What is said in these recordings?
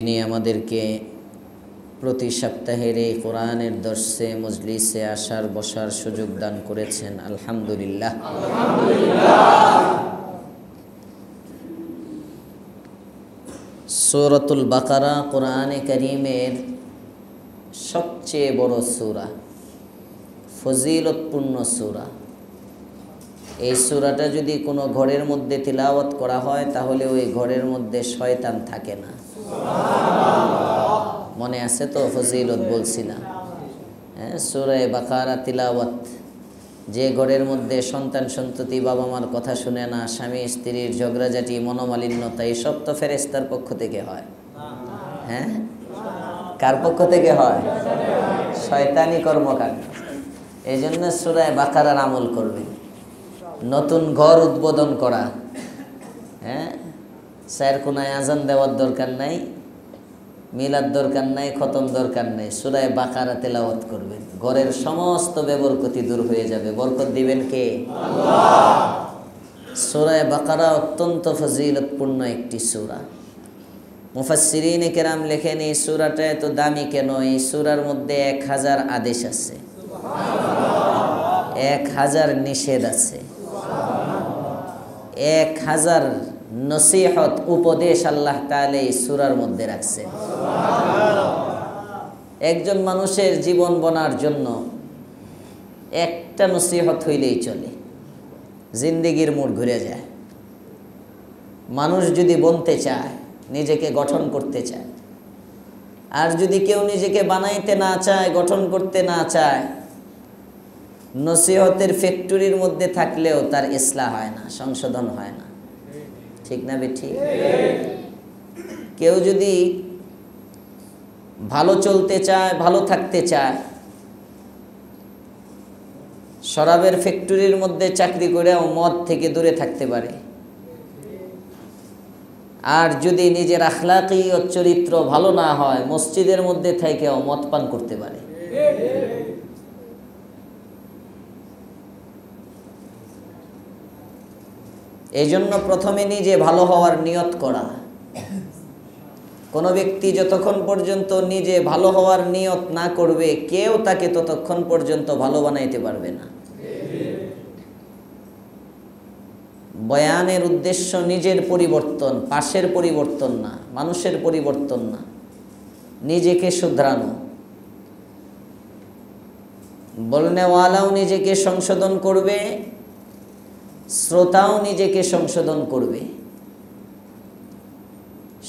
যিনি আমাদেরকে প্রতি সপ্তাহের এই কোরআনের দর্শে মজলিসে আসার বসার সুযোগ দান করেছেন, আলহামদুলিল্লাহ। সূরাতুল বাকারা কোরআনে কারীমের সবচেয়ে বড় সূরা, ফজিলতপূর্ণ সূরা। এই সূরাটা যদি কোনো ঘরের মধ্যে তিলাওয়াত করা হয় তাহলে ওই ঘরের মধ্যে শয়তান থাকে না। মনে আছে তো ফজিলত বলছিলাম, হ্যাঁ? সূরা বাকারা তিলাওয়াত, যে ঘরের মধ্যে সন্তান সন্ততি বাবা মার কথা শুনে না, স্বামী স্ত্রীর ঝগড়াঝাটি, মনোমালিন্যতা, এসব তো ফেরেশতার পক্ষ থেকে হয়। হ্যাঁ, কার পক্ষ থেকে হয়? শয়তানি কর্মকাণ্ড। এই জন্য সূরা বাকারার আমল করবে। নতুন ঘর উদ্বোধন করা, হ্যাঁ, চায়ের কোনায় আজান দেওয়ার দরকার নাই, মিলাদ দরকার নাই, খতম দরকার নাই, সূরা বাকারা তেলাওয়াত করবেন, ঘরের সমস্ত বেবরকতি দূর হয়ে যাবে। বরকত দিবেন কে? আল্লাহ। সূরা বাকারা অত্যন্ত ফজিলতপূর্ণ একটি সূরা। মুফাসসিরিনে কেরাম লেখেন এই সূরাটা এত দামি কেন? এই সূরার মধ্যে 1000 আদেশ আছে, 1000 নিষেধ আছে, 1000 নসিহত উপদেশ আল্লাহ তাআলা এই সূরার মধ্যে রাখছেন। একজন মানুষের জীবন বনার জন্য একটা নসিহত হইলেই চলে, জিন্দেগির মোড় ঘুরে যায়। মানুষ যদি বনতে চায়, নিজেকে গঠন করতে চায়, আর যদি কেউ নিজেকে বানাইতে না চায়, গঠন করতে না চায়, নসিহতের ফ্যাক্টরির মধ্যে থাকলেও তার ইসলাহ হয় না, সংশোধন হয় না। ঠিক না বেঠিক? কেউ যদি ভালো চলতে চায়, ভালো থাকতে চায়, শরাবের ফ্যাক্টরির মধ্যে চাকরি করেও মদ থেকে দূরে থাকতে পারে। আর যদি নিজের আখলাকি ও চরিত্র ভালো না হয়, মসজিদের মধ্যে থেকেও মদ পান করতে পারে। এই জন্য প্রথমে নিজে ভালো হওয়ার নিয়ত করা। কোনো ব্যক্তি যতক্ষণ পর্যন্ত নিজে ভালো হওয়ার নিয়ত না করবে, কেউ তাকে ততক্ষণ পর্যন্ত ভালো বানাইতে পারবে না। বয়ানের উদ্দেশ্য নিজের পরিবর্তন, পাশের পরিবর্তন না, মানুষের পরিবর্তন না, নিজেকে শুধরানো। বলনেওয়ালাও নিজেকে সংশোধন করবে, শ্রোতাও নিজেকে সংশোধন করবে।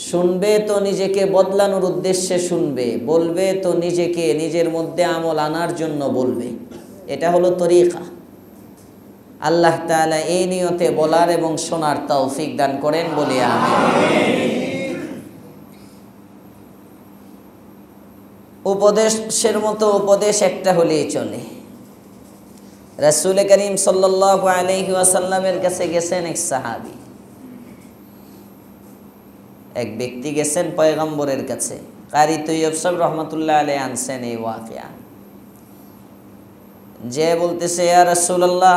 শুনবে তো নিজেকে বদলানোর উদ্দেশ্যে শুনবে, বলবে তো নিজেকে নিজের মধ্যে আমল আনার জন্য বলবে। এটা হলো তরিকা। আল্লাহ তাআলা এই নিয়তে বলার এবং শোনার তৌফিক দান করেন, বলে আমিন। উপদেশের মতো উপদেশ একটা হলেই চলে। রাসূল করিম সাল্লাল্লাহু আলাইহি ওয়াসাল্লামের কাছে গেছেন এক সাহাবী, এক ব্যক্তি গেছেন পয়গম্বরের কাছে। কারি তৈয়ব সাহেব রহমাতুল্লাহ আলাইহি আনছেন এই ওয়াকিয়া। যে বলতেছে, ইয়া রাসূলুল্লাহ,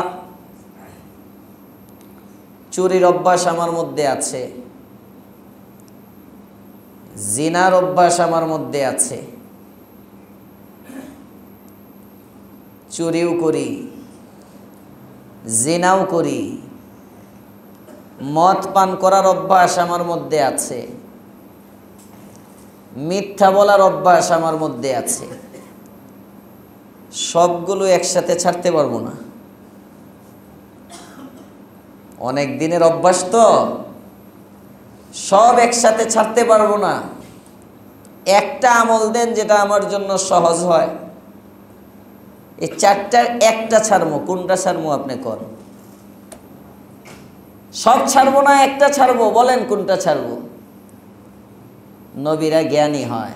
চুরির অভ্যাস আমার মধ্যে আছে, জিনার অভ্যাস আমার মধ্যে আছে, চুরিও করি, জিনাও করি, মদ পান করার অভ্যাস আমার মধ্যে আছে, মিথ্যা বলার অভ্যাস আমার মধ্যে আছে। সবগুলো একসাথে ছাড়তে পারবো না, অনেক দিনের অভ্যাস তো, সব একসাথে ছাড়তে পারবো না। একটা আমল দেন যেটা আমার জন্য সহজ হয়। এই চারটার একটা ছাড়বো, কোনটা ছাড়বো আপনি কোন? সব ছাড়বো না, একটা ছাড়বো, বলেন কোনটা ছাড়বো? নবীরা জ্ঞানী হয়,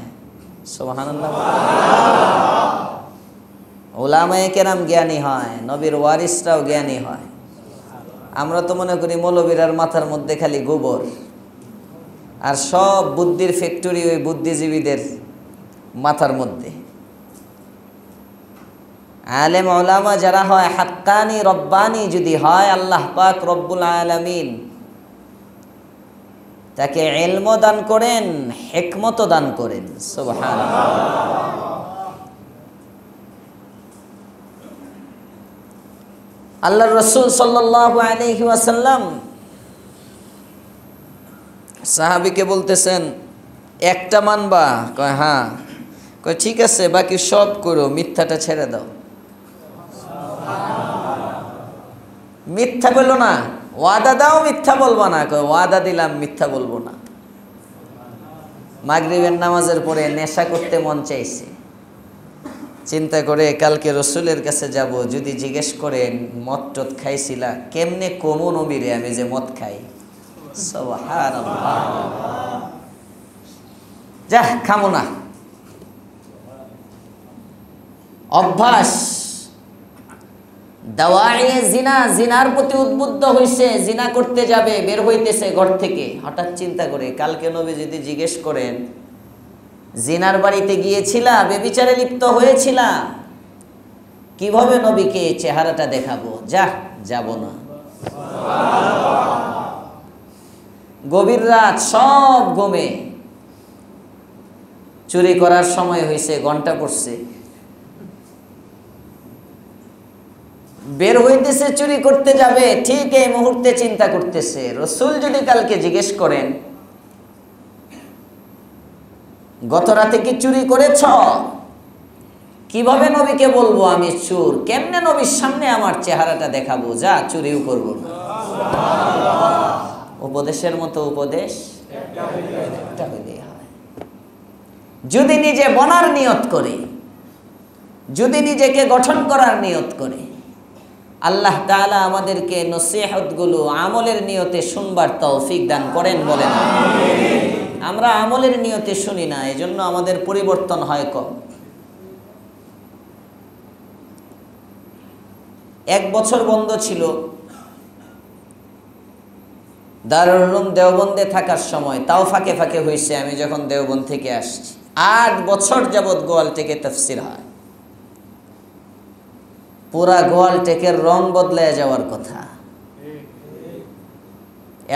সুবহানাল্লাহ। উলামায়ে কেরাম জ্ঞানী হয়, নবীর ওয়ারিসরাও জ্ঞানী হয়। আমরা তো মনে করি মৌলবীরার মাথার মধ্যে খালি গোবর, আর সব বুদ্ধির ফ্যাক্টরি ওই বুদ্ধিজীবীদের মাথার মধ্যে। আলেম উলামা যারা হয়, হাক্কানি রব্বানি যদি হয়, আল্লাহ পাক রব্বুল আলামিন তাকে ইলম দান করেন, হিকমত দান করেন। সুবহানাল্লাহ। আল্লাহর রাসূল সাল্লাল্লাহু আলাইহি ওয়াসাল্লাম সাহাবীকে বলতেছেন, একটা মানবা? কয় হ্যাঁ। কয় ঠিক আছে, বাকি সব করো, মিথ্যাটা ছেড়ে দাও। মিথ্যা বললো না, ওয়াদা দাও মিথ্যা বলবো না। কয় ওয়াদা দিলাম মিথ্যা বলবো না। মাগরিবের নামাজের পরে নেশা করতে মন চাইছে, চিন্তা করে কালকে রসুলের কাছে যাব, যদি জিজ্ঞেস করেন মদ টদ খাইছিলা, কেমনে কমু নবীরে আমি যে মদ খাই। সুবহানাল্লাহ। যা খামো না। অভ্যাস। দাওয়ায়ে জিনা, জিনার প্রতি উদ্বুদ্ধ হইছে, জিনা করতে যাবে, বের হইতেছে ঘর থেকে। হঠাৎ চিন্তা করে কালকে নবী যদি জিজ্ঞেস করেন জিনার বাড়িতে গিয়েছিলা, বেবিচারে লিপ্ত হয়েছিলা, কিভাবে নবীকে চেহারাটা দেখাবো? যাব না। গভীর রাত, সব ঘুমে, চুরি করার সময় হয়েছে, ঘন্টা পড়ছে, বের হইতেছে, চুরি করতে যাবে। ঠিক এই মুহূর্তে চিন্তা করতেছে, রসুল যদি কালকে জিজ্ঞেস করেন গত রাতে কি চুরি করেছ, কিভাবে নবীকে বলবো আমি চোর? কেমনে নবীর সামনে আমার চেহারাটা দেখাবো? যা, চুরিও করবো না। উপদেশের মতো উপদেশ একটা হইলেই হয়। যদি নিজে বনার নিয়ত করে, যদি নিজেকে গঠন করার নিয়ত করে, আল্লাহ তাআলা আমাদেরকে নসিহতগুলো আমলের নিয়তে শুনবার তৌফিক দান করেন। বলেন আমরা আমলের নিয়তে শুনি না, এজন্য আমাদের পরিবর্তন হয় কম। 1 বছর বন্ধ ছিল, দারুল উলুম দেওবন্দে থাকার সময়, তাও ফাঁকে ফাঁকে হয়েছে আমি যখন দেওবন্দ থেকে আসছি। 8 বছর যাবৎ গোয়াল থেকে তাফসির হয়। পুরা গোয়াল টেকের রং বদলে যাওয়ার কথা।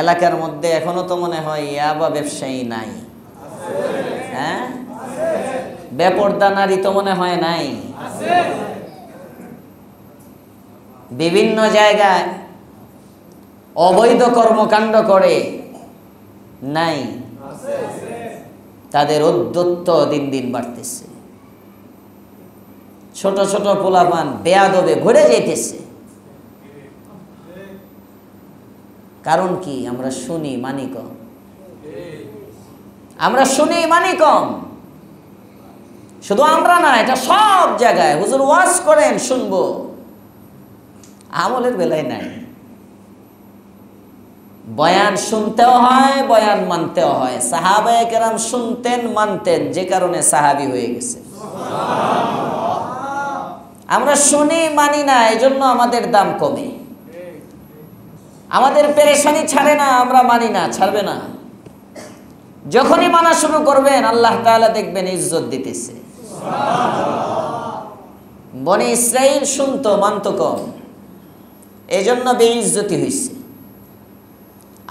এলাকার মধ্যে এখনো তো মনে হয় ইয়াবা ব্যবসায়ী নাই, হ্যাঁ? বেপরদা নারী তো মনে হয় নাই। বিভিন্ন জায়গায় অবৈধ কর্মকাণ্ড করে নাই, তাদের ঔদ্ধত্য দিন দিন বাড়তেছে। ছোট ছোট পোলাপান বেয়াদবে ভরে যাইতেছে। কারণ কি? আমরা শুনি মানি কম। আমরা শুনি মানি কম। শুধু আমরা না, এটা সব জায়গায়। হুজুর ওয়াজ করেন, শুনবো, আমলের বেলায় নাই। বয়ান শুনতেও হয়, বয়ান মানতেও হয়। সাহাবায়ে কেরাম শুনতেন, মানতেন, যে কারণে সাহাবী হয়ে গেছে। আমরা শুনি মানি না, এজন্য আমাদের দাম কমে। আমাদের পেরেশানি ছাড়ে না, আমরা মানি না, ছাড়বে না। যখনই মানা শুরু করবেন আল্লাহ তাআলা দেখবেন ইজ্জত দিতেছে। বনি ইসরাইল শুনতো, মানতো কম, এজন্য বেইজ্জতি হয়েছে।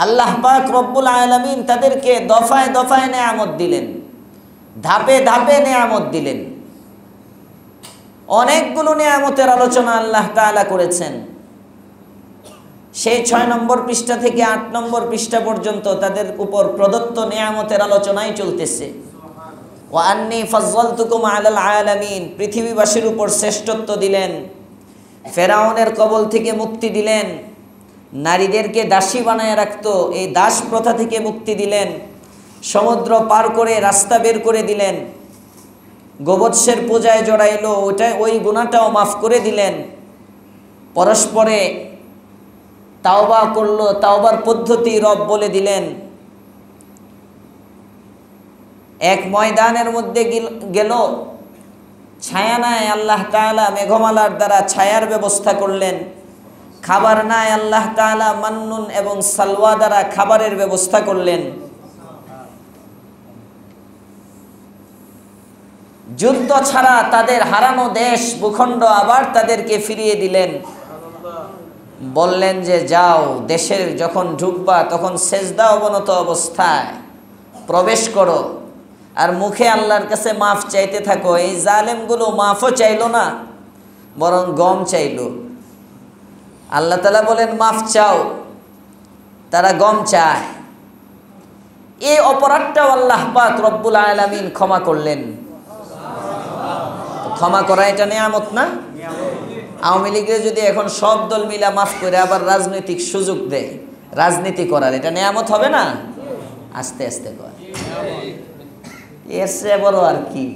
আল্লাহ পাক রব্বুল আলামিন তাদেরকে দফায় দফায় নেয়ামত দিলেন, ধাপে ধাপে নেয়ামত দিলেন। অনেকগুলো নেয়ামতের আলোচনা আল্লাহ তাআলা করেছেন। সেই 6 নম্বর পৃষ্ঠা থেকে 8 নম্বর পৃষ্ঠা পর্যন্ত তাদের উপর প্রদত্ত নেয়ামতের আলোচনাই চলতেছে। ওয়া আন্নী ফাজ্জালতুকুম আলাল আলামিন, পৃথিবীবাসীর উপর শ্রেষ্ঠত্ব দিলেন। ফেরাউনের কবল থেকে মুক্তি দিলেন। নারীদেরকে দাসী বানায় রাখতো, এই দাস প্রথা থেকে মুক্তি দিলেন। সমুদ্র পার করে রাস্তা বের করে দিলেন। গোবৎসের পূজায় জড়াইলো, ওই গুনাহটাও মাফ করে দিলেন। পরস্পরে তাওবা করলো, তাওবার পদ্ধতি রব বলে দিলেন। এক ময়দানের মধ্যে গেল, ছায়া নাই, আল্লাহ তাআলা মেঘমালার দ্বারা ছায়ার ব্যবস্থা করলেন। খাবার নাই, আল্লাহ তাআলা মান্নুন এবং সালওয়া দ্বারা খাবারের ব্যবস্থা করলেন। যুদ্ধ ছাড়া তাদের হারানো দেশ ভূখণ্ড আবার তাদেরকে ফিরিয়ে দিলেন। বললেন যে যাও, দেশের যখন ঢুকবা তখন সেজদা অবনত অবস্থায় প্রবেশ করো, আর মুখে আল্লাহর কাছে মাফ চাইতে থাকো। এই জালেমগুলো মাফও চাইলো না, বরং গম চাইলো। আল্লাহ তাআলা বলেন মাফ চাও, তারা গম চায়। এই অপরাধটাও আল্লাহ পাক রব্বুল আলামিন ক্ষমা করলেন। ক্ষমা করা এটা নিয়ামত না? আওয়ামী লীগের যদি এখন সব দল মিলা মাফ করে আবার রাজনৈতিক সুযোগ দেয় রাজনীতি করার, এটা নিয়ামত হবে না? আস্তে আস্তে কর, এর চেয়ে বড় আর কি?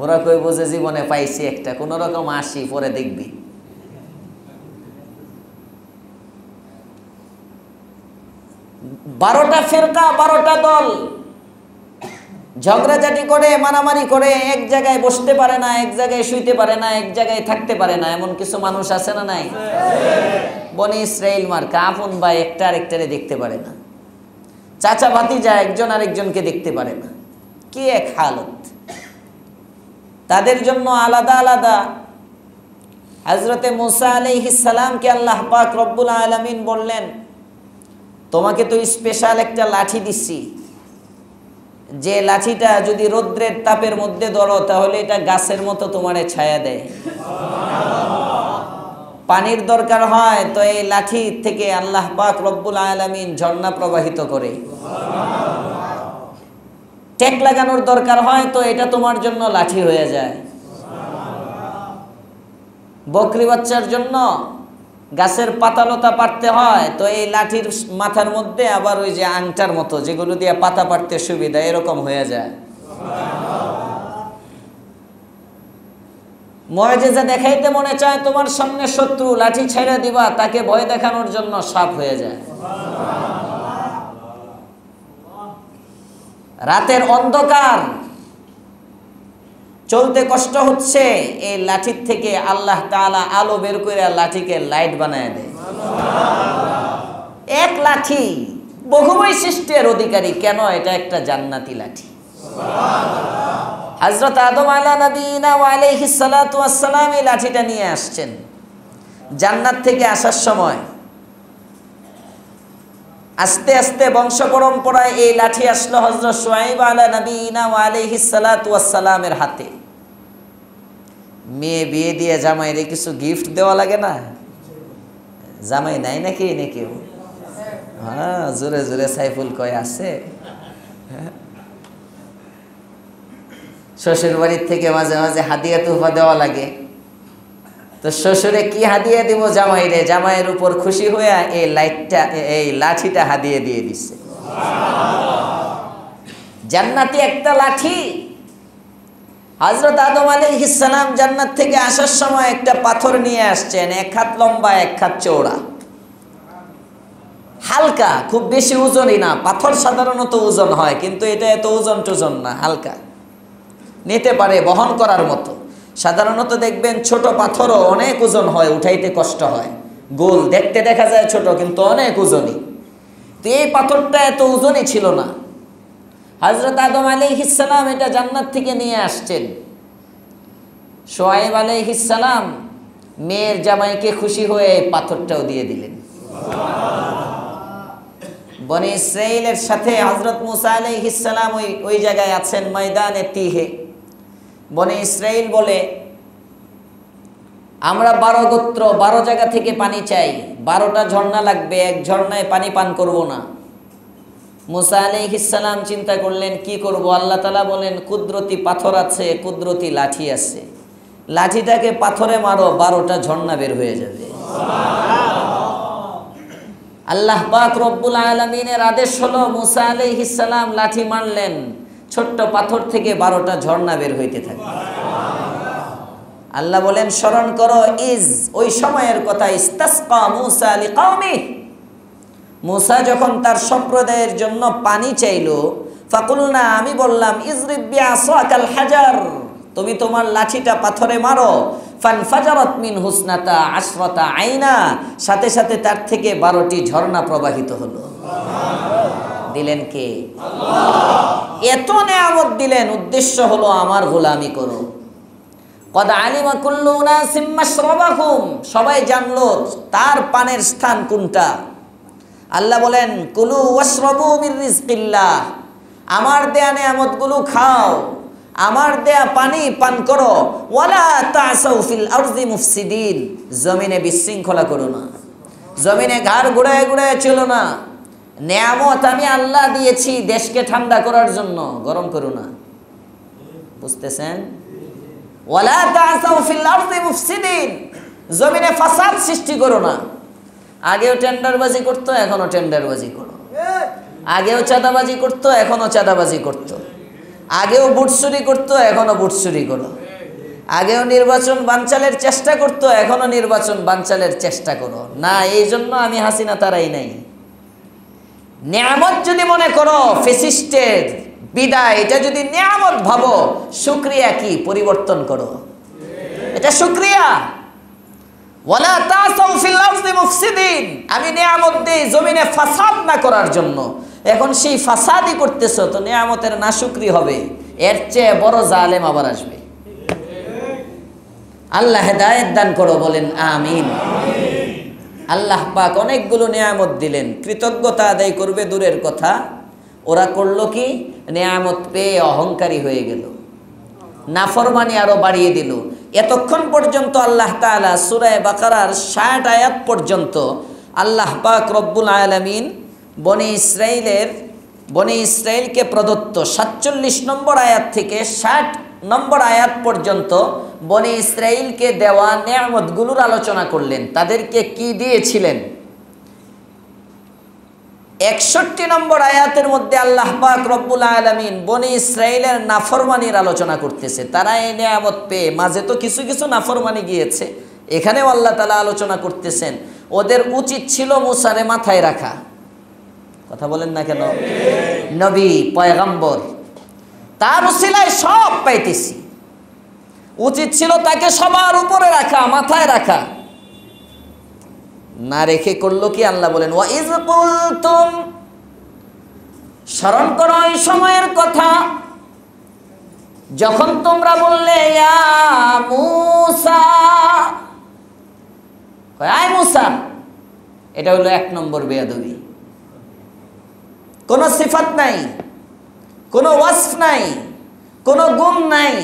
ওরা কইব যে জীবনে পাইছি একটা, কোন রকম আসি, পরে দেখবি। বারোটা ফিরকা, 12টা দল ঝগড়াঝাটি করে, মারামারি করে, এক জায়গায় বসতে পারে না, এক জায়গায় শুইতে পারে না, এক জায়গায় থাকতে পারে না। এমন কিছু মানুষ আছে না নাই? বনি ইসরাইল মার্কা, আপন ভাই একটা আরেকটারে দেখতে পারে না, চাচা ভাতিজা একজন আরেকজনকে দেখতে পারে না। কি এক হালত! তাদের জন্য আলাদা আলাদা। হযরতে মুসা আলাইহিস সালামকে আল্লাহ পাক রব্বুল আলামিন বললেন, তোমাকে তো স্পেশাল একটা লাঠি দিচ্ছি, যে লাঠিটা যদি রৌদ্রের তাপের মধ্যে ধরো তাহলে এটা গাছের মতো তোমারে ছায়া দেয়। পানির দরকার হয় তো এই লাঠি থেকে আল্লাহ পাক রব্বুল আলামিন ঝর্ণা প্রবাহিত করে। টেক লাগানোর দরকার হয় তো এটা তোমার জন্য লাঠি হয়ে যায়। বকরি বাচ্চার জন্য গাছের পাতালতা পাড়তে হয় তো এই লাঠির মাথার মধ্যে আবার ওই যে আংটার মতো যেগুলো দিয়ে পাতা পাড়তে সুবিধা, এরকম হয়ে যায়। মুআজিজা দেখাইতে মনে চায়, তোমার সামনে শত্রু, লাঠি ছেড়ে দিবা, তাকে ভয় দেখানোর জন্য সাপ হয়ে যায়। রাতের অন্ধকার, চলতে কষ্ট হচ্ছে, এই লাঠির থেকে আল্লাহ তাআলা আলো বের করে লাঠিকে লাইট বানায় দেয়। এক লাঠি বহু বৈশিষ্ট্যের অধিকারী, কেন? এটা একটা জান্নাতি লাঠি। হযরত আদম আলাইহিস সালাতু ওয়াস সালাম এই লাঠিটা নিয়ে আসছেন জান্নাত থেকে। আসার সময় আস্তে আস্তে বংশ পরম্পরায় এই লাঠি আসলো হযরত শুআইব আলাইহিস সালাতু ওয়াস সালামের হাতে। মেয়ে বিয়ে দিয়ে জামাইরে কিছু গিফট দেওয়া লাগে না? জামাই নাই নাকি এনে কেউ? হ্যাঁ, জোরে জোরে সাইফুল কয় আছে। শ্বশুর বাড়ির থেকে মাঝে মাঝে হাদিয়া তোহফা দেওয়া লাগে, তো শ্বশুরে কি হাদিয়া দিব জামাইরে? জামাইয়ের উপর খুশি হয়ে এই লাঠিটা হাদিয়া দিয়ে দিচ্ছে। জান্নাতি একটা লাঠি। হযরত আদম আলাইহিস সালাম জান্নাত থেকে আসার সময় একটা পাথর নিয়ে আসছেন, 1 হাত লম্বা 1 হাত চওড়া, হালকা, খুব বেশি ওজনই না। পাথর সাধারণত ওজন হয়, কিন্তু এটা এত ওজন টোজন না, হালকা, নিতে পারে, বহন করার মতো। সাধারণত দেখবেন ছোট পাথরও অনেক ওজন হয়, উঠাইতে কষ্ট হয়। গোল দেখতে দেখা যায় ছোট, কিন্তু অনেক ওজনই। তো এই পাথরটা এত ওজনই ছিল না। হযরত আদম আলাইহিস সালাম এটা জান্নাত থেকে নিয়ে আসছেন। শুআইব আলাইহিস সালাম মেয়ের জামাইকে খুশি হয়ে এই পাথরটাও দিয়ে দিলেন। বনি ইসরাইলের সাথে হযরত মুসা আলাইহিস সালাম ওই জায়গায় আছেন, ময়দানে তিহে। বনি ইসরাইল বলে, আমরা 12 গোত্র 12 জায়গা থেকে পানি চাই, 12টা ঝর্ণা লাগবে, এক ঝর্ণায় পানি পান করব না। মুসা আলাইহিস সালাম চিন্তা করলেন কি করব। আল্লাহ তাআলা বলেন, কুদরতি পাথর আছে, কুদরতি লাঠি আছে, লাঠিটাকে পাথরে মারো, 12টা ঝর্ণা বের হয়ে যাবে। আল্লাহ পাক রব্বুল আলামিনের আদেশ হলো, মুসা আলাইহিস সালাম লাঠি মারলেন, ছোট্ট পাথর থেকে 12টা ঝর্ণা বের হইতে থাকে। আল্লাহ বলেন, স্মরণ করো ওই সময়ের কথা, ইস্তাসকা মুসা লিকাওমি, মুসা যখন তার সম্প্রদায়ের জন্য পানি চাইলো, ফাকুলনা, আমি বললাম, ইজরিব বিআসাকাল হাজার, তুমি তোমার লাঠিটা পাথরে মারো। ফানফাজারাত মিন হুসনাতা আশরাতা আইনা, সাথে সাথে তার থেকে 12টি ঝর্ণা প্রবাহিত হলো। দিলেন কে? আল্লাহ। এত নেয়ামত দিলেন, উদ্দেশ্য হলো আমার গোলামি করো। কদ আলিমা কুল্লু উনাসিম মাশরাবাহুম, সবাই জানলো তার পানের স্থান কোনটা। আল্লাহ বলেন কুলু ওয়াশরাবু মির রিজকিল্লাহ, আমার দেয়া নেয়ামতগুলো খাও, আমার দেয়া পানি পান করো। ওয়ালা তাসাউ ফিল আরদি মুফসিদিন, জমিনে বিশৃঙ্খলা করো না, জমিনে ঘাড় ঘুরায় ঘুরায় চলো না। নেয়ামত আমি আল্লাহ দিয়েছি দেশকে ঠান্ডা করার জন্য, গরম করো না। বুঝতেছেন? ওয়ালা তাসাউ ফিল আরদি মুফসিদিন, জমিনে ফাসাদ সৃষ্টি করো না। আগেও টেন্ডারবাজি করতো, এখনো টেন্ডারবাজি করো। আগেও চাঁদাবাজি করতো, এখনো চাঁদাবাজি করতো। আগেও বুটচুরি করতো, এখনো বুটচুরি করো। আগেও নির্বাচন বানচালের চেষ্টা করতো, এখনো নির্বাচন বানচালের চেষ্টা করো না। এই জন্য আমি হাসিনা তারাই নাই। নেয়ামত যদি মনে করো ফেসিস্টের বিদায়, এটা যদি নেয়ামত ভাবো, শুকরিয়া কি? পরিবর্তন করো, এটা শুকরিয়া। ওয়ালা তাসাউ ফিল আরদি মুফসিদিন, আমি নেয়ামত দেই জমিনে ফাসাদ না করার জন্য। এখন সেই ফাসাদই করতেছো, তো নেয়ামতের নাশুকরি হবে। এর চেয়ে বড় জালেম আবার আসবে। আল্লাহ হেদায়েত দান করো, বলেন আমিন। আল্লাহ পাক অনেকগুলো নেয়ামত দিলেন, কৃতজ্ঞতা আদায় করবে দূরের কথা। ওরা করলো কি? নেয়ামত পেয়ে অহংকারী হয়ে গেল, নাফরমানি আরো বাড়িয়ে দিল। এতক্ষণ পর্যন্ত আল্লাহ তাআলা সূরা বাকারার 60 আয়াত পর্যন্ত আল্লাহ পাক রব্বুল আলামিন বনি ইসরাইলকে প্রদত্ত 47 নম্বর আয়াত থেকে 60 নম্বর আয়াত পর্যন্ত বনি ইসরাইলকে দেওয়া নেয়ামতগুলোর আলোচনা করলেন। তাদেরকে কি দিয়েছিলেন? 61 নম্বর আয়াতের মধ্যে আল্লাহ পাক রব্বুল আলামিন বনি ইসরাইলের নাফরমানির আলোচনা করতেছে। তারা এই নেয়ামত পেয়ে, মাঝে তো কিছু কিছু নাফরমানি গিয়েছে, এখানেও আল্লাহ তাআলা আলোচনা করতেছেন ওদের উচিত ছিল মুসারে মাথায় রাখা। কথা বলেন না কেন? নবী পয়গম্বর, তার উসিলায় সব পাইতেছি, উচিত ছিল তাকে সবার উপরে রাখা, মাথায় রাখা। না রেখে করলো কি? আল্লাহ বলেন ওয়া ইয কুলতুম, স্মরণ করো এই সময়ের কথা যখন তোমরা বললে ইয়া মূসা, আয় মূসা। এটা হলো 1 নম্বর বেয়াদবি। কোনো সিফাত নাই, কোনো ওয়াসফ নাই, কোনো গুণ নাই।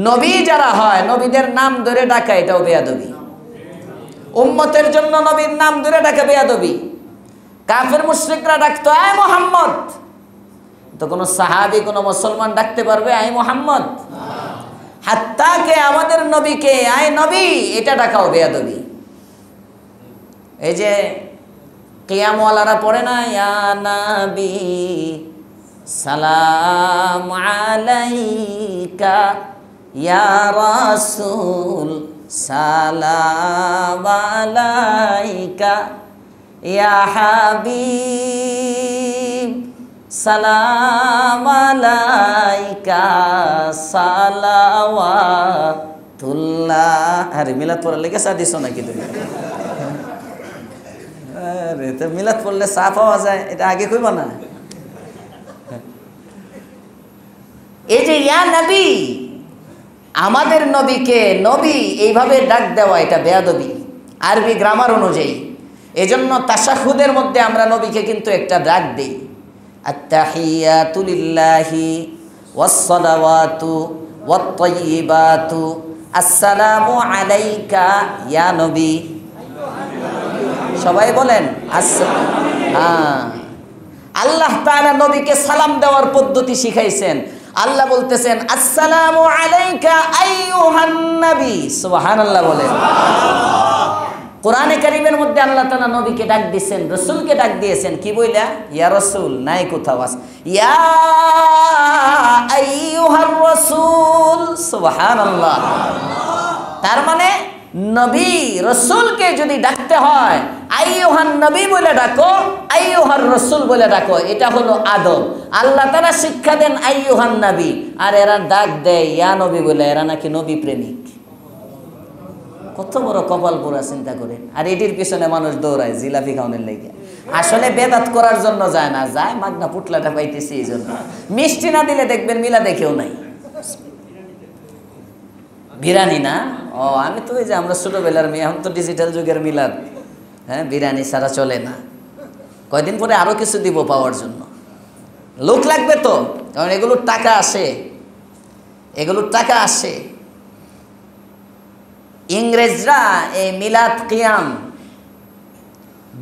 নবী যারা হয় নবীদের নাম ধরে ডাকা, এটাও বেয়াদবি। উম্মতের জন্য নবীর নাম ধরে ডাকা বেয়াদবি। কাফের মুশরিকরা ডাকতো আয় মুহাম্মদ, তো কোনো সাহাবী কোনো মুসলমান ডাকতে পারবে আয় মুহাম্মদ? হাত্তা কে আমাদের নবীকে আয় নবী, এটা ডাকাও বেয়াদবি। এই যে কিয়ামওয়ালারা পড়ে না ইয়া নবী সালাম আলাইকা, ইয়া রাসূল সালাম আলাইকা, ইয়া হাবিব সালাম আলাইকা সালাওয়াতুল্লাহ। আরে মিলাদ পড়ার লেগে চা দিছো নাকি তুমি? আরে তো মিলাদ পড়লে চা পাওয়া যায়, এটা আগে কইবা না? এই যে ইয়া নবী, আমাদের নবীকে নবী এইভাবে ডাক দেওয়া, এটা বেয়াদবি আরবি গ্রামার অনুযায়ী। এজন্য তাশাহুদের মধ্যে আমরা নবীকে কিন্তু একটা ডাক দেই, আত্তাহিয়াতু লিল্লাহি ওয়াস-সালাওয়াতু ওয়াত-তাইয়্যিবাতু আসসালামু আলাইকা ইয়া নবী। সবাই বলেন আল্লাহ তাআলা নবীকে সালাম দেওয়ার পদ্ধতি শিখাইছেন। আল্লাহ বলতেছেন আসসালামু আলাইকা আইয়ুহান নবী, সুবহানাল্লাহ বলেন। কোরআনে কারীমের মধ্যে আল্লাহ তাআলা নবীকে ডাক দিয়েছেন, রাসূলকে ডাক দিয়েছেন কি বইলা? ইয়া রাসূল, নাই কোথাও আছে ইয়া আইয়ুহার রাসূল, সুবহানাল্লাহ। তার মানে নবী রাসূলকে যদি ডাকতে হয় আইয়ুহান নবী বলে ডাকো, আইয়ুহার রাসূল বলে ডাকো, এটা হলো আদব। আল্লাহ তাআলা শিক্ষা দেন আইয়ুহান নবী, আর এরা ডাক দেয় ইয়া নবী বলে, এরা নাকি নবী প্রেমিক। কত বড় কপাল পোড়া চিন্তা করেন। আর এটির পিছনে মানুষ দৌড়ায় জিলাপি খাওয়ানোর লেগে। আসলে বেদাত করার জন্য যায় না, যায় মাগনা পুটলাটা পাইতেছি এই জন্য। মিষ্টি না দিলে দেখবেন মিলা দেখেও নাই। বিরিয়ানি না? ও আমি তো ওই যে আমরা ছোটোবেলার মেয়ে, এখন তো ডিজিটাল যুগের মিলাদ, হ্যাঁ বিরিয়ানি ছাড়া চলে না। কয়দিন পরে আরও কিছু দিব পাওয়ার জন্য, লোক লাগবে তো, কারণ এগুলোর টাকা আসে, এগুলোর টাকা আসে। ইংরেজরা এই মিলাদ কিয়াম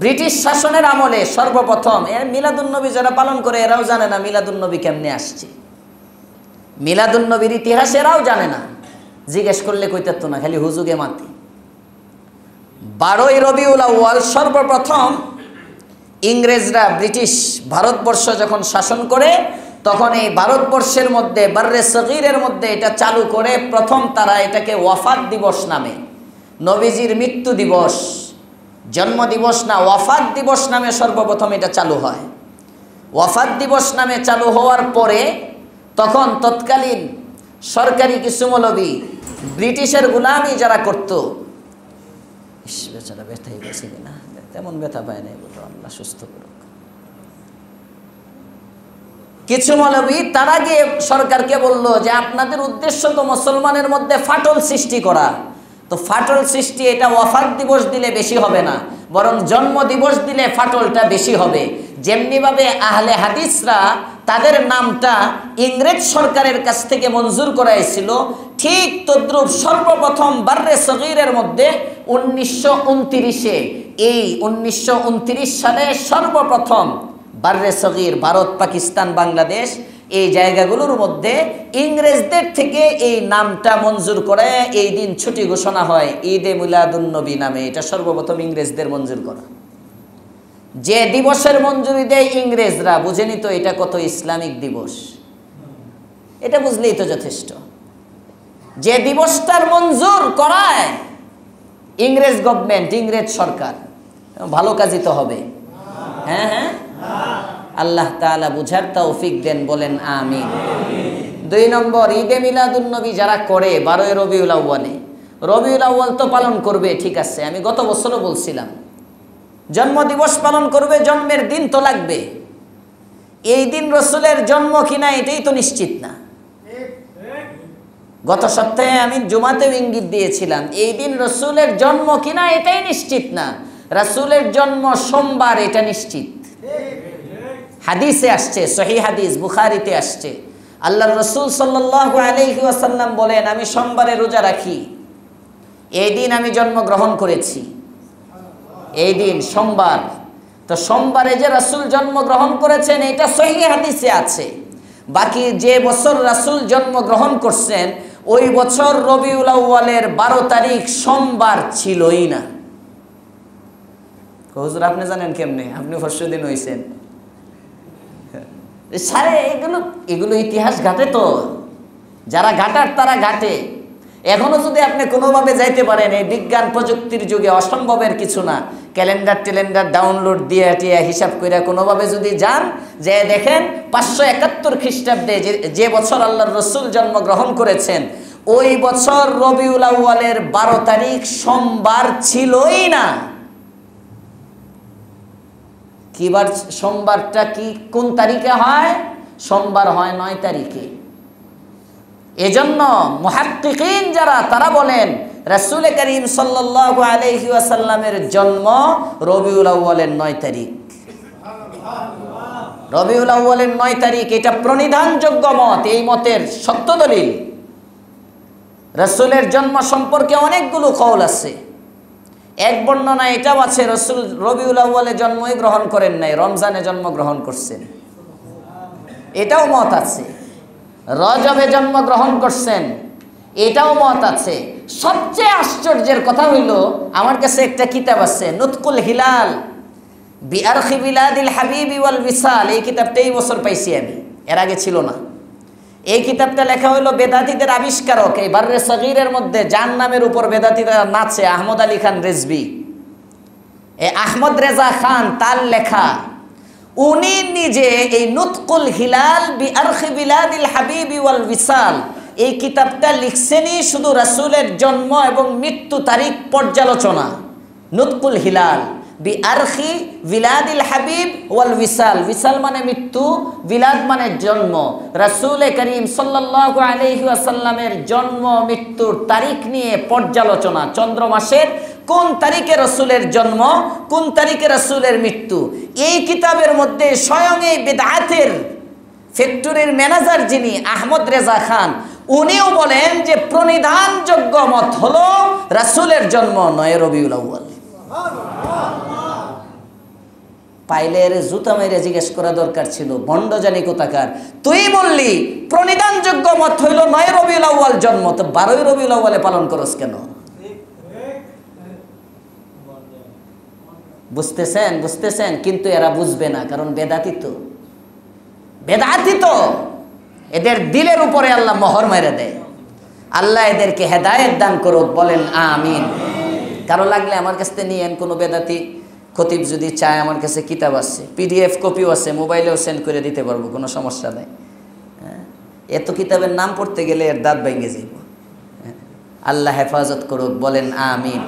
ব্রিটিশ শাসনের আমলে সর্বপ্রথম, মিলাদুন্নবী যারা পালন করে এরাও জানে না মিলাদুন্নবী কেমনে আসছে, মিলাদুন্নবীর ইতিহাস এরাও জানে না, জিজ্ঞেস করলে কইতে না, খালি হুজুগে মাতি। 12ই রবিউল আউয়াল সর্বপ্রথম ইংরেজরা ব্রিটিশ ভারতবর্ষ যখন শাসন করে, তখন এই ভারতবর্ষের মধ্যে বাররে সগীরের মধ্যে এটা চালু করে। প্রথম তারা এটাকে ওয়াফাত দিবস নামে, নবীজির মৃত্যু দিবস, জন্ম দিবস না, ওয়াফাত দিবস নামে সর্বপ্রথম এটা চালু হয়। ওয়াফাত দিবস নামে চালু হওয়ার পরে তখন তৎকালীন সরকারি কিছু মৌলবী ব্রিটিশের গোলামি যারা করত, বেচারা ব্যথাই গেছে কিনা, তেমন ব্যথা পায় নাই, বলো আল্লাহ সুস্থ করুক। কিছু মৌলবী তারা গিয়ে সরকারকে বলল যে আপনাদের উদ্দেশ্য তো মুসলমানের মধ্যে ফাটল সৃষ্টি করা, তো ফাটল সৃষ্টি এটা ওয়াফাত দিবস দিলে বেশি হবে না, বরং জন্ম দিবস দিলে ফাটলটা বেশি হবে। যেমনিভাবে আহলে হাদিসরা তাদের নামটা ইংরেজ সরকারের কাছ থেকে মঞ্জুর করাইছিল, ঠিক তদ্রূপ সর্বপ্রথম বাররে সগীরের মধ্যে 1929-এ, এই 1929 সালে সর্বপ্রথম বাররে সগীর, ভারত, পাকিস্তান, বাংলাদেশ এই জায়গাগুলোর মধ্যে ইংরেজদের থেকে এই নামটা মঞ্জুর করে এই দিন ছুটি ঘোষণা হয় ঈদে মিলাদুন্নবী নামে। এটা সর্বপ্রথম ইংরেজদের মঞ্জুর করা। যে দিবসের মঞ্জুরি দেয় ইংরেজরা, বুঝেনি তো এটা কত ইসলামিক দিবস, এটা বুঝলেই তো যথেষ্ট। যে দিবসটার মঞ্জুর করায় ইংরেজ গভর্নমেন্ট, ইংরেজ সরকার, ভালো কাজই তো হবে। হ্যাঁ হ্যাঁ, আল্লাহ তাআলা বুঝার তৌফিক দেন, বলেন আমিন। 2 নম্বর, ঈদে মিলাদুন্নবী যারা করে 12ই রবিউল আউয়ালে, রবিউল আউয়াল তো পালন করবে, ঠিক আছে, আমি গত বছরও বলছিলাম জন্মদিবস পালন করবে, জন্মের দিন তো লাগবে। এই দিন রসুলের জন্ম কিনা এটাই তো নিশ্চিত না। গত সপ্তাহে আমি জুমাতেও ইঙ্গিত দিয়েছিলাম, এই দিন রসুলের জন্ম কিনা এটাই নিশ্চিত না। রসুলের জন্ম সোমবার, এটা নিশ্চিত। হাদিসে আসছে, সহিহ হাদিস বুখারীতে আসছে, আল্লাহর রসুল সাল্লাল্লাহু আলাইহি ওয়াসাল্লাম বলেন, আমি সোমবারে রোজা রাখি, এই দিন আমি জন্মগ্রহণ করেছি, এই দিন সোমবার। তো সোমবারে যে রাসূল জন্মগ্রহণ করেছেন এটা সহিহ হাদিসে আছে। বাকি যে বছর রাসূল জন্মগ্রহণ করছেন ওই বছর রবিউল আউয়ালের 12 তারিখ সোমবার ছিলই না। হুজুর আপনি জানেন কেমনে? আপনি পরশুদিন হইছেন। সারে এগুলো ইতিহাস ঘাটে তো, যারা ঘাটার তারা ঘাটে। এখনো যদি আপনি কোনোভাবে যাইতে পারেন, এই বিজ্ঞান প্রযুক্তির যুগে অসম্ভবের কিছু না, ক্যালেন্ডার ডাউনলোড দিয়ে হিসাব করে কোনোভাবে যদি যান, যে দেখেন 571 খ্রিস্টাব্দে যে বছর আল্লাহর রসুল জন্মগ্রহণ করেছেন ওই বছর রবিউল আউয়ালের 12 তারিখ সোমবার ছিলই না। কিবার সোমবারটা কি কোন তারিখে হয়? সোমবার হয় 9 তারিখে। এজন্য মুহাক্কিকিন যারা তারা বলেন রাসূল করিম সাল্লাল্লাহু আলাইহি ওয়াসাল্লামের জন্ম রবিউল আউয়ালের 9 তারিখ। রবিউল আউয়ালের 9 তারিখ এটা প্রণিধানযোগ্য মত, এই মতের সত্য দলিল। রাসূলের জন্ম সম্পর্কে অনেকগুলো কওল আছে। এক বর্ণনা এটাও আছে রাসূল রবিউল আউয়ালে জন্মই গ্রহণ করেন নাই, রমজানে জন্মগ্রহণ করছেন, এটাও মত আছে। রজবে জন্মগ্রহণ করছেন, এটাও মত আছে। সবচেয়ে আশ্চর্যের কথা হইল, আমার কাছে একটা কিতাব আছে নুতকুল হিলাল বিআরখি বিলাদিল হাবিবি ওয়াল বিসাল, এই কিতাবটা এই বছর পাইছি আমি, এর আগে ছিল না। এই কিতাবটা লেখা হইলো বেদাতীদের আবিষ্কারক, এই বাররে সগীরের মধ্যে যার নামের উপর বেদাতীরা নাচে, আহমদ আলী খান রেজভী, এই আহমদ রেজা খান, তার লেখা। উনি নিজে এই নুতকুল হিলাল বিআরখি বিলাদিল হাবিবি ওয়াল বিসাল এই কিতাবটা লিখছেনই শুধু রাসূলের জন্ম এবং মৃত্যু তারিখ পর্যালোচনা। নুতকুল হিলাল বিআরখি বিলাদিল হাবিব ওয়াল উইসাল। উইসাল মানে মৃত্যু, বিলাদ মানে জন্ম। রাসূল করিম সাল্লাল্লাহু আলাইহি ওয়াসাল্লামের জন্ম মৃত্যুর তারিখ নিয়ে পর্যালোচনা। চন্দ্র মাসের কোন তারিখে রাসূলের জন্ম, কোন তারিখে রাসূলের মৃত্যু, এই কিতাবের মধ্যে স্বয়ং এই বিদআতের ফ্যাক্টরির ম্যানেজার যিনি আহমদ রেজা খান, উনিও বলেন যে প্রণিধানযোগ্য মত হলো রাসূলের জন্ম 9 রবিউল আউয়াল। পাইলে এর জুতা মেরে জিজ্ঞেস করা দরকার ছিল, ভণ্ড জানি কোথাকার, তুই বললি প্রণিধানযোগ্য মত হইল 9 রবিউল আউয়াল জন্ম, তো 12 রবিউল আউয়ালে পালন করস কেন? বুঝতেছেন? বুঝতেছেন? কিন্তু এরা বুঝবে না, কারণ বেদাতি তো, বেদাতি তো, এদের দিলের উপরে আল্লাহ মোহর মেরে দেয়। আল্লাহ এদেরকে হেদায়েত দান করুক, বলেন আমিন। কারো লাগলে আমার কাছ থেকে নিয়েন, কোনো বেদাতি খতিব যদি চায়, আমার কাছে কিতাব আছে, PDF কপিও আছে, মোবাইলেও সেন্ড করে দিতে পারবো, কোনো সমস্যা নেই। এত কিতাবের নাম পড়তে গেলে এর দাঁত ভেঙে যাইব। আল্লাহ হেফাজত করুক, বলেন আমিন।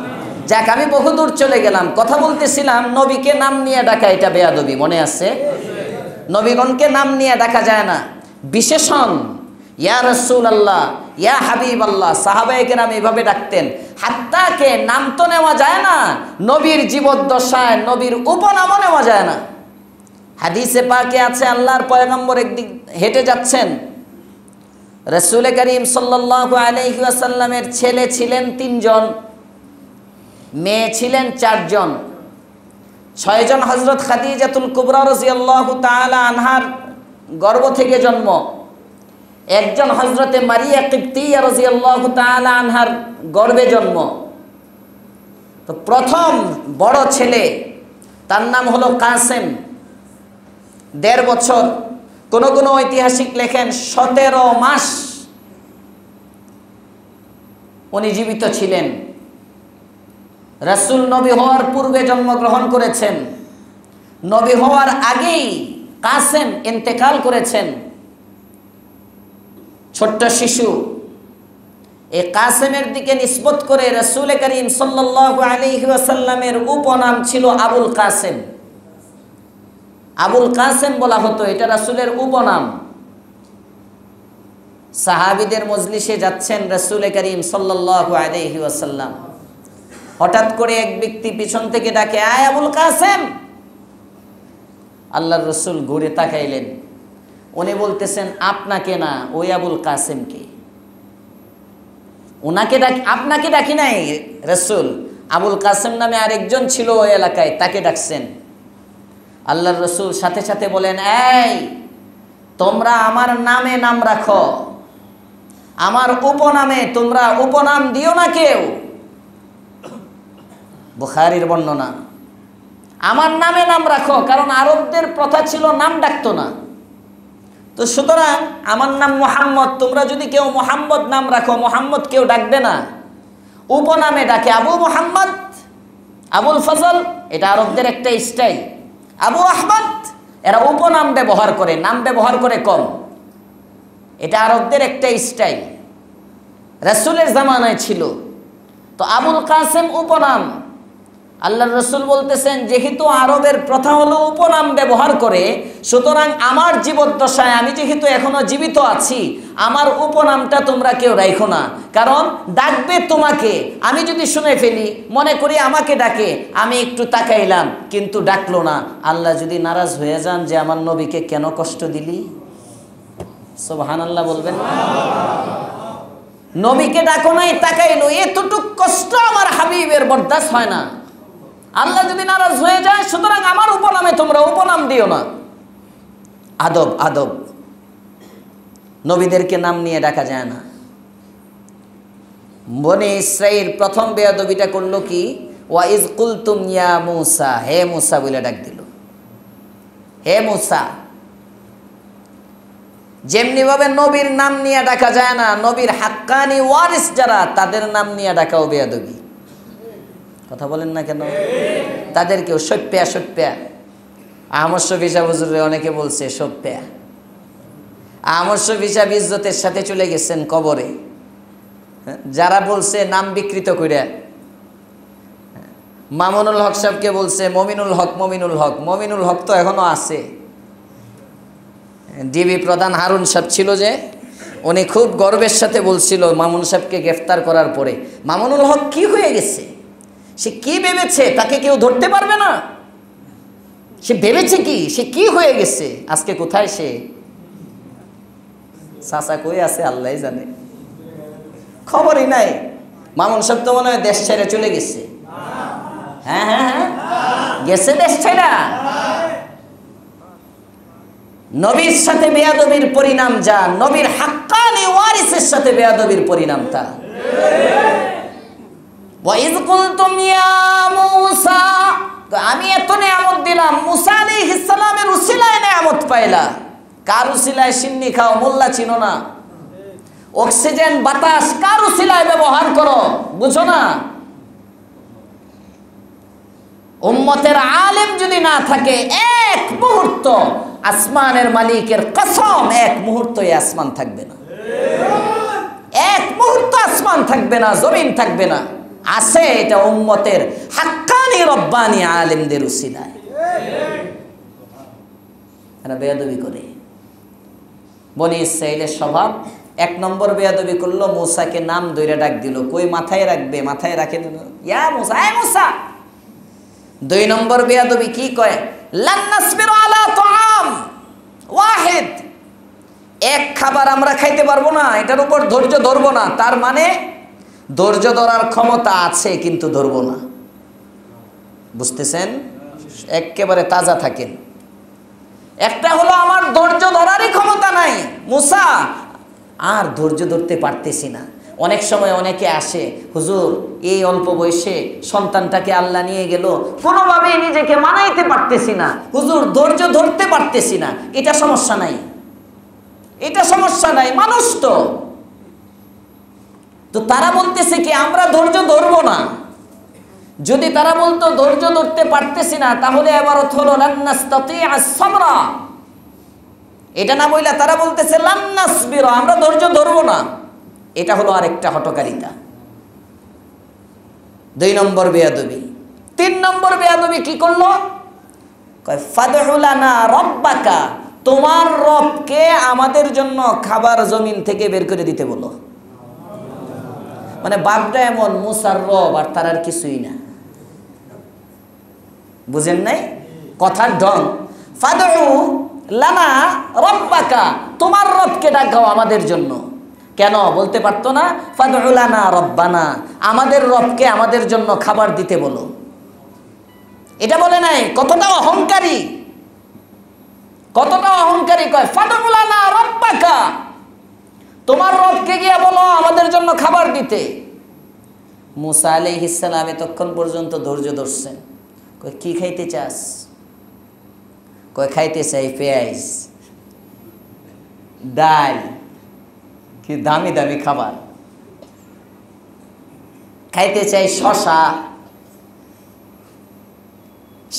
যাক, আমি বহুদূর চলে গেলাম। কথা বলতেছিলাম নবীকে নাম নিয়ে ডাকা এটা বেয়াদবি, মনে আছে? নবীগণকে নাম নিয়ে ডাকা যায় না, বিশেষণ ইয়া রাসূলুল্লাহ, ইয়া হাবিবাল্লাহ। সাহাবায়ে কেরাম এভাবে ডাকতেন। হাত্তাকে নাম তো নেওয়া যায় না, নবীর জীবদ্দশায় নবীর উপনামও নেওয়া যায় না। হাদিসে পাকে আছে, আল্লাহর পয়গম্বর একদিন হেঁটে যাচ্ছেন, রাসূল করিম সাল্লাল্লাহু আলাইহি ওয়াসাল্লামের ছেলে ছিলেন 3 জন, মেয়ে ছিলেন 4 জন। 6 জন হযরত খাদিজাতুল কুবরা রাদিয়াল্লাহু তাআলা আনহার গর্ভ থেকে জন্ম, একজন হযরতে মারিয়া কিবতিয়া রাদিয়াল্লাহু তাআলা আনহার গর্ভে জন্ম। তো প্রথম বড় ছেলে, তার নাম হলো কাসেম, 1.5 বছর, কোন কোন ঐতিহাসিক লেখেন 17 মাস উনি জীবিত ছিলেন। রাসূল নবী হওয়ার পূর্বে জন্মগ্রহণ করেছেন, নবী হওয়ার আগেই কাসেম ইন্তেকাল করেছেন, ছোট্ট শিশু। এই কাসেমের দিকে নিসবত করে রাসূল করিম সাল্লাল্লাহু আলাইহি ওয়াসাল্লামের উপনাম ছিল আবুল কাসেম। আবুল কাসেম বলা হতো, এটা রাসূলের উপনাম। সাহাবীদের মজলিসে যাচ্ছেন রাসূল করিম সাল্লাল্লাহু আলাইহি ওয়াসাল্লাম, হঠাৎ করে এক ব্যক্তি পিছন থেকে ডাকে, আয় আবুল কাসেম। আল্লাহর রাসূল ঘুরে তাকাইলেন, উনি বলতেছেন আপনাকে না, ওই আবুল কাসেমকে। ওনাকে ডাকি, আপনাকে ডাকি নাই রাসূল, আবুল কাসেম নামে আরেকজন ছিল ওই এলাকায়, তাকে ডাকছেন। আল্লাহর রাসূল সাথে সাথে বলেন, এই তোমরা আমার নামে নাম রাখো, আমার উপনামে তোমরা উপনাম দিও না কেউ। বুখারীর বর্ণনা, আমার নামে নাম রাখো, কারণ আরবদের প্রথা ছিল নাম ডাকতো না। তো সুতরাং আমার নাম মুহাম্মদ, তোমরা যদি কেউ মুহাম্মদ নাম রাখো, মুহাম্মদ কেউ ডাকবে না, উপনামে ডাকে। আবু মুহাম্মদ, আবুল ফজল, এটা আরবদের একটা স্টাইল। আবু আহমদ, এরা উপনাম ব্যবহার করে, নাম ব্যবহার করে কম, এটা আরবদের একটা স্টাইল, রাসূলের জামানায় ছিল। তো আবুল কাসেম উপনাম। আল্লাহর রাসূল বলতেছেন, যেহেতু আরবের প্রথা হলো উপনাম ব্যবহার করে, সুতরাং আমার জীবদ্দশায়, আমি যেহেতু এখনো জীবিত আছি, আমার উপনামটা তোমরা কেউ রাখো না, কারণ ডাকবে তোমাকে। আমি যদি শুনে ফেলি, মনে করি আমাকে ডাকে, আমি একটু তাকাইলাম, কিন্তু ডাকলো না, আল্লাহ যদি নারাজ হয়ে যান যে আমার নবীকে কেন কষ্ট দিলি, সুবহানাল্লাহ বলবেন। নবীকে ডাকো নাই, তাকাইলো, এতটুক কষ্ট আমার হাবিবের বরদাস্ত হয় না, আল্লাহ যদি নারাজ হয়ে যায়, সুতরাং আমার উপনামে তোমরা উপনাম দিও না। আদব, আদব, নবীদেরকে নাম নিয়ে ডাকা যায় না। বনি ইসরাঈল প্রথম বেয়াদবিটা করলো কি, ওয়া ইজ কুলতুম ইয়া মূসা, হে মূসা বলে ডাক দিল, হে মূসা। যেমনি ভাবে নবীর নাম নিয়ে ডাকা যায় না, নবীর হাক্কানি ওয়ারিস যারা, তাদের নাম নিয়ে ডাকাও বেয়াদবি। কথা বলেন না কেন? তাদেরকেও সপ্যা, সপ্যা। আহমদ শফী সাহেব হুজুরে অনেকে বলছে সপ্যা। আহমদ শফী সাহেব ইজ্জতের সাথে চলে গেছেন কবরে। যারা বলছে নাম বিকৃত কইরা, মামুনুল হক সাহেবকে বলছে মমিনুল হক, মমিনুল হক। মমিনুল হক তো এখনো আছে। ডিবি প্রধান হারুন সাহেব ছিল যে, উনি খুব গর্বের সাথে বলছিল মামুন সাহেবকে গ্রেফতার করার পরে, মামুনুল হক কি হয়ে গেছে, সে কি ভেবেছে তাকে কেউ ধরতে পারবে না, সে ভেবেছে কি, সে কি হয়ে গেছে, আজকে কোথায় সে, চাচা কই আছে আল্লাহ জানে, খবরই নাই। মামুন সাহেব তো মনে হয় দেশ ছেড়ে চলে গেছে। হ্যাঁ হ্যাঁ হ্যাঁ, গেছে দেশ ছেড়া। নবীর সাথে বেয়াদবির পরিণাম যা, নবীর হাক্কানি ওয়ারিসের সাথে বেয়াদবির পরিণাম তা। ওয়াইজ কুলতুম ইয়া মূসা, আমি এত নিয়ামত দিলাম, মুসা আলাইহিস সালামের উসিলায় নিয়ামত পাইলা। কার উসিলায় সিন্নি খাও, মোল্লা চিনো না? অক্সিজেন বাতাস কার উসিলায় ব্যবহার করো, বুঝো না? উম্মতের আলেম যদি না থাকে, এক মুহূর্ত আসমানের মালিকের কসম, এক মুহূর্ত এই আসমান থাকবে না, এক মুহূর্ত আসমান থাকবে না, জমিন থাকবে না। আছে এটা উম্মতের হাক্কানি রব্বানি আলেমদের উসিলায়। এরা বেয়াদবি করে। বনি ইসরাইলের স্বভাব, এক নম্বর বেয়াদবি করলো, মুসাকে নাম ধরে ডাক দিল, কই মাথায় রাখবে, মাথায় রাখে দিল, ইয়া মুসা, এ মুসা। দুই নম্বর বেয়াদবি কি কয়, লান নাসবিরু আলা তাআম ওয়াহিদ, এক খাবার আমরা খাইতে পারবো না, এটার উপর ধৈর্য ধরবো না। তার মানে ধৈর্য ধরার ক্ষমতা আছে কিন্তু ধরবো না, বুঝতেছেন? একেবারে তাজা থাকেন। একটা হলো আমার ধৈর্য ধরারই ক্ষমতা নাই, মুসা আর ধৈর্য ধরতে পারতেছি না। অনেক সময় অনেকে আসে, হুজুর এই অল্প বয়সে সন্তানটাকে আল্লাহ নিয়ে গেল, কোনোভাবেই নিজেকে মানাইতে পারতেছি না, হুজুর ধৈর্য ধরতে পারতেছি না। এটা সমস্যা নাই, এটা সমস্যা নাই, মানুষ তো। তো তারা বলতেছে কি আমরা ধৈর্য ধরবো না। যদি তারা বলতো ধৈর্য ধরতে পারতেছি না, তাহলে এবারত হলো লান নাস্তাতিআস সাবরা। এটা না বইলা তারা বলতেছে লান নাসবিরা, আমরা ধৈর্য ধরবো না। এটা হলো আরেকটা হটকারিতা। দুই নম্বর বেয়াদবি। তিন নম্বর বেয়াদবি কি করলো, কয় ফাদউ লানা রব্বাকা, তোমার রবকে আমাদের জন্য খাবার জমিন থেকে বের করে দিতে বলো। মানে বাপটা এমন, মুসার রব আর তার আর কিছুই না, বুঝেন নাই কথার ঢং। ফাদউ লানা রব্বাকা, তোমার রবকে ডাকাও আমাদের জন্য। কেন বলতে পারতো না ফাদউ লানা রব্বানা, আমাদের রবকে আমাদের জন্য খাবার দিতে বলো? এটা বলে নাই। কতটা অহংকারী, কতটা অহংকারী। কয় ফাদউ লানা রব্বাকা, তোমার রবকে গিয়ে বলো আমাদের জন্য খাবার দিতে। মুসা আলাইহিস সালাম এতক্ষণ পর্যন্ত ধৈর্য ধরছেন। কয় কি খাইতে চাস? কয় খাইতে চাই পেঁয়াজ, ডাল, কি দামি দামি খাবার খাইতে চাই, শশা,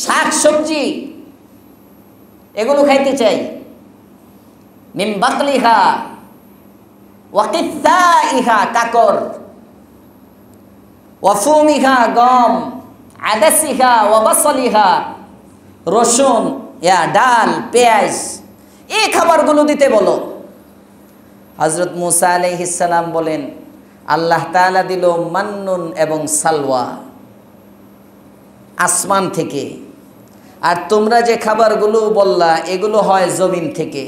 শাক সবজি, এগুলো খাইতে চাই। মিন বাকলিহা ওয়া কিসাইহা, কাকর, ওয়া ফুমিহা, গম, আদাসিহা ওয়া বাসলিহা, রসুন, ডাল, পেঁয়াজ, এই খাবারগুলো দিতে বলো। হযরত মুসা আলাইহিস সালাম বলেন আল্লাহ তাআলা দিল মান্নুন এবং সালওয়া আসমান থেকে, আর তোমরা যে খাবারগুলো বললা এগুলো হয় জমিন থেকে।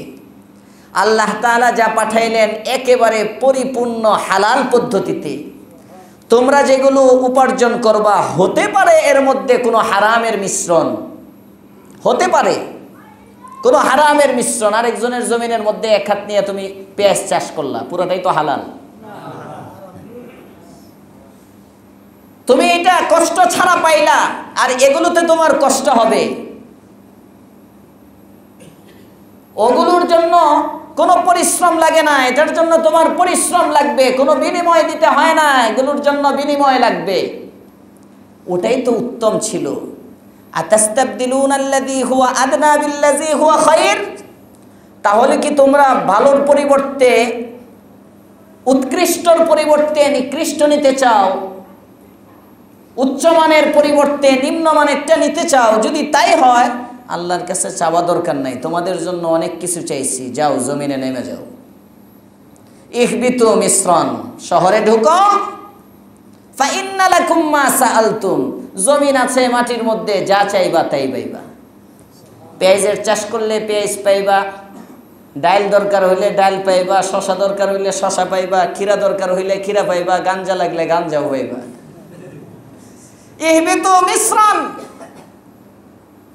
আল্লাহ তাআলা যা পাঠাইলেন একেবারে পরিপূর্ণ হালাল পদ্ধতিতে। তোমরা যেগুলো উপার্জন করবা, হতে পারে এর মধ্যে কোনো হারামের মিশ্রণ, হতে পারে কোনো হারামের মিশ্রণ। আরেকজনের জমিনের মধ্যে এক হাত নিয়ে তুমি পেঁয়াজ চাষ করলা, পুরোটাই তো হালাল। তুমি এটা কষ্ট ছাড়া পাইলা, আর এগুলোতে তোমার কষ্ট হবে। ওগুলোর জন্য কোনো পরিশ্রম লাগে না, এটার জন্য তোমার পরিশ্রম লাগবে, কোনো বিনিময় দিতে হয় না, এগুলোর জন্য বিনিময় লাগবে। ওটাই তো উত্তম ছিল। আতাস্তাবদিলুনাল্লাযী হুয়া আদনা বিল্লাযী হুয়া খায়র, তাহলে কি তোমরা ভালোর পরিবর্তে, উৎকৃষ্টর পরিবর্তে নিকৃষ্ট নিতে চাও? উচ্চমানের পরিবর্তে নিম্নমানেরটা নিতে চাও, যদি তাই হয় আল্লাহর কাছে চাওয়া দরকার নাই, তোমাদের জন্য অনেক কিছু চাইছি, যাও জমিনে নেমে যাও। ইহবিতু মিসরান, শহরে ঢুকো। ফাইন্না লাকুম মা সাআলতুম, জমিন আছে মাটির মধ্যে, যা চাইবা তাই পাইবা। পেঁয়াজের চাষ করলে পেঁয়াজ পাইবা, ডাল দরকার হইলে ডাল পাইবা, শশা দরকার হইলে শশা পাইবা, ক্ষীরা দরকার হইলে ক্ষীরা পাইবা, গাঞ্জা লাগলে গাঞ্জাও পাইবা। ইহবিতু মিসরান,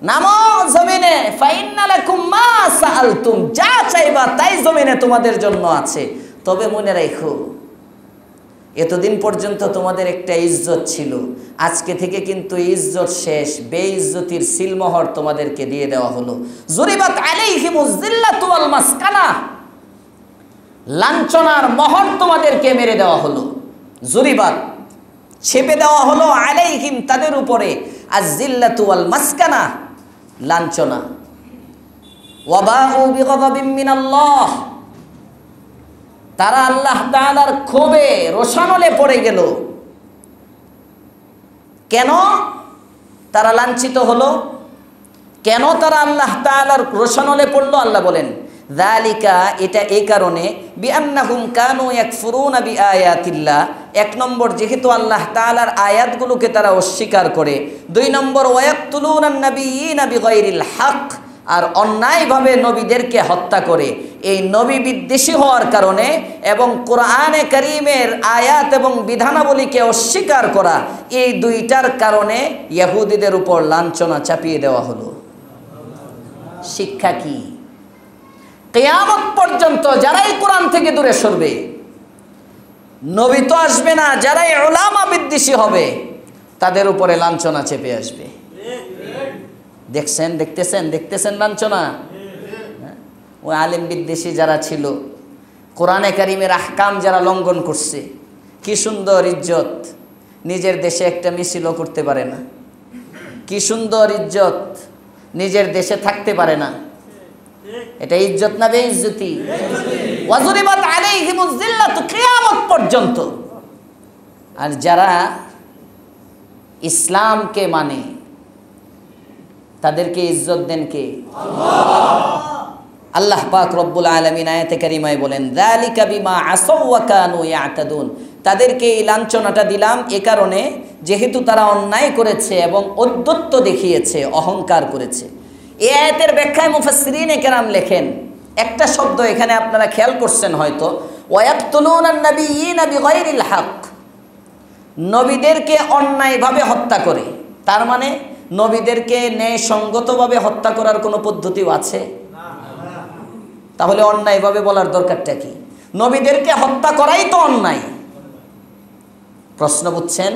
নামো জমিনে। ফাইন্না লাকুম মা সাআলতুম, যা চাইবা তাই জমিনে তোমাদের জন্য আছে। তবে মনে রাখো, এতদিন পর্যন্ত তোমাদের একটা ইজ্জত ছিল, আজকে থেকে কিন্তু ইজ্জত শেষ, বেইজ্জতির সিলমোহর তোমাদেরকে দিয়ে দেওয়া হলো। যুরিবাত আলাইহিমুজ যিল্লাতু ওয়াল মাসকানা, লাঞ্ছনার মোহর তোমাদেরকে মেরে দেওয়া হলো। যুরিবাত, ছেপে দেওয়া হলো, আলাইহিম তাদের উপরে, আজ যিল্লাতু ওয়াল মাসকানা, লাঞ্ছনা। ওয়া বাউ বিগযাবিন মিনাল্লাহ, তারা আল্লাহ তাআলার ক্ষোভে রোষানলে পড়ে গেল। কেন তারা লাঞ্ছিত হলো? কেন তারা আল্লাহ তাআলার রোষানলে পড়লো? আল্লাহ বলেন, যালিকা, এটা এই কারণে, বিআন্নাহুম কানু ইয়াকফুরুনা বিআয়াতিল্লাহ, এক নম্বর যেহেতু আল্লাহ তাআলার আয়াতগুলোকে তারা অস্বীকার করে, দুই নম্বর ওয়ায়াকতুলুনান নাবিয়্যিনা বিগাইরিল হক, আর অন্যায়ভাবে নবীদেরকে হত্যা করে। এই নবী বিদ্বেষী হওয়ার কারণে এবং কোরআনে কারীমের আয়াত এবং বিধানাবলীকে অস্বীকার করা, এই দুইটার কারণে ইহুদিদের উপর লাঞ্ছনা চাপিয়ে দেওয়া হলো। শিক্ষা কি? কিয়ামত পর্যন্ত যারাই কোরআন থেকে দূরে সরবে, নবী তো আসবে না, যারাই উলামা বিদ্বেষী হবে তাদের উপরে লাঞ্ছনা চেপে আসবে। দেখতেছেন লাঞ্ছনা। ওই আলেম বিদ্বেষী যারা ছিল, কোরআনে কারীমের আহকাম যারা লঙ্ঘন করছে, কি সুন্দর ইজ্জত, নিজের দেশে একটা মিছিলও করতে পারে না। কি সুন্দর ইজ্জত, নিজের দেশে থাকতে পারে না। এটা ইজ্জত না বেইজ্জতি? ওয়াজুরিবাত আলাইহিমুজ যিল্লাতু, কিয়ামত পর্যন্ত। আর যারা ইসলামকে মানে তাদেরকে ইজ্জত দেন কে? আল্লাহ পাক রব্বুল আলামিন আয়াতে কারিমায় বলেন, যালিকা বিমা আসাউ ওয়া কানু ইয়াতাদুন, তাদেরকে এই লাঞ্ছনাটা দিলাম এ কারণে যেহেতু তারা অন্যায় করেছে এবং ঔদ্ধত্য দেখিয়েছে, অহংকার করেছে। এই আয়াতের ব্যাখ্যায় মুফাসসিরিনে কেরাম লেখেন, একটা শব্দ এখানে আপনারা খেয়াল করছেন হয়তো, ওয়ায়াকতুলুনান নাবিয়্যিনা বিগাইরিল হক, নবীদেরকে অন্যায়ভাবে হত্যা করে। তার মানে নবীদেরকে ন্যায়সঙ্গতভাবে হত্যা করার কোনো পদ্ধতিও আছে? তাহলে অন্যায়ভাবে বলার দরকারটা কি? নবীদেরকে হত্যা করাই তো অন্যায়। প্রশ্ন বুঝছেন?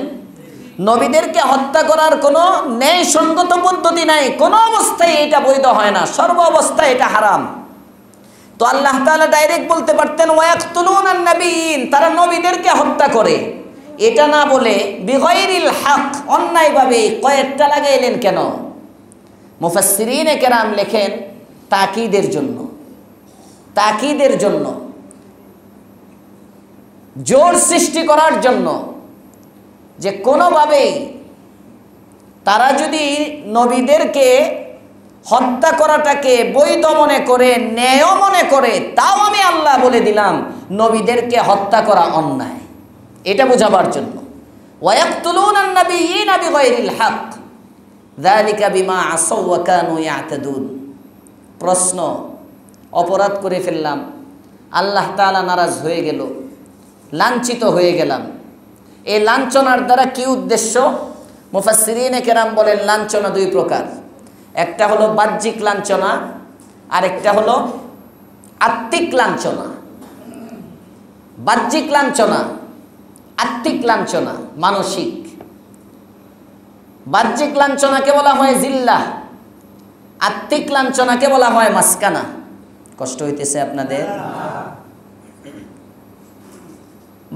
নবীদেরকে হত্যা করার কোনো ন্যায়সঙ্গত পদ্ধতি নাই, কোনো অবস্থায় এটা বৈধ হয় না, সর্ব অবস্থায় এটা হারাম। তো আল্লাহ তাআলা ডাইরেক্ট বলতে পারতেন ওয়ায়াকতুলুনান নাবিয়্যিন, তারা নবীদেরকে হত্যা করে, এটা না বলে বিগাইরিল হক, অন্যায়ভাবে কয়েকটা লাগাইলেন কেন? মুফাসসিরিনে কেরাম লেখেন তাকিদের জন্য, তাকিদের জন্য, জোর সৃষ্টি করার জন্য, যে কোনোভাবেই তারা যদি নবীদেরকে হত্যা করাটাকে বৈধ মনে করে, ন্যায় মনে করে, তাও আমি আল্লাহ বলে দিলাম নবীদেরকে হত্যা করা অন্যায়, এটা বোঝাবার জন্য। ওয়ায়াকতুলুনান নাবিয়্যিনা বিগাইরিল হক, যালিকা বিমা আসাউ ওয়া কানু ইয়াতাদুন। প্রশ্ন, অপরাধ করে ফেললাম, আল্লাহ তাআলা নারাজ হয়ে গেল, লাঞ্ছিত হয়ে গেলাম, এই লাঞ্ছনার দ্বারা কি উদ্দেশ্য? মুফাসসিরিনে কেরাম বলেন লাঞ্ছনা দুই প্রকার, একটা হলো বাহ্যিক লাঞ্ছনা, আর একটা হলো আত্মিক লাঞ্ছনা। বাহ্যিক লাঞ্ছনা, আত্মিক লাঞ্ছনা মানসিক। বাহ্যিক লাঞ্ছনাকে বলা হয় জিল্লাহ, আত্মিক লাঞ্ছনাকে বলা হয় মাসকানা। কষ্ট হইতেছে আপনাদের?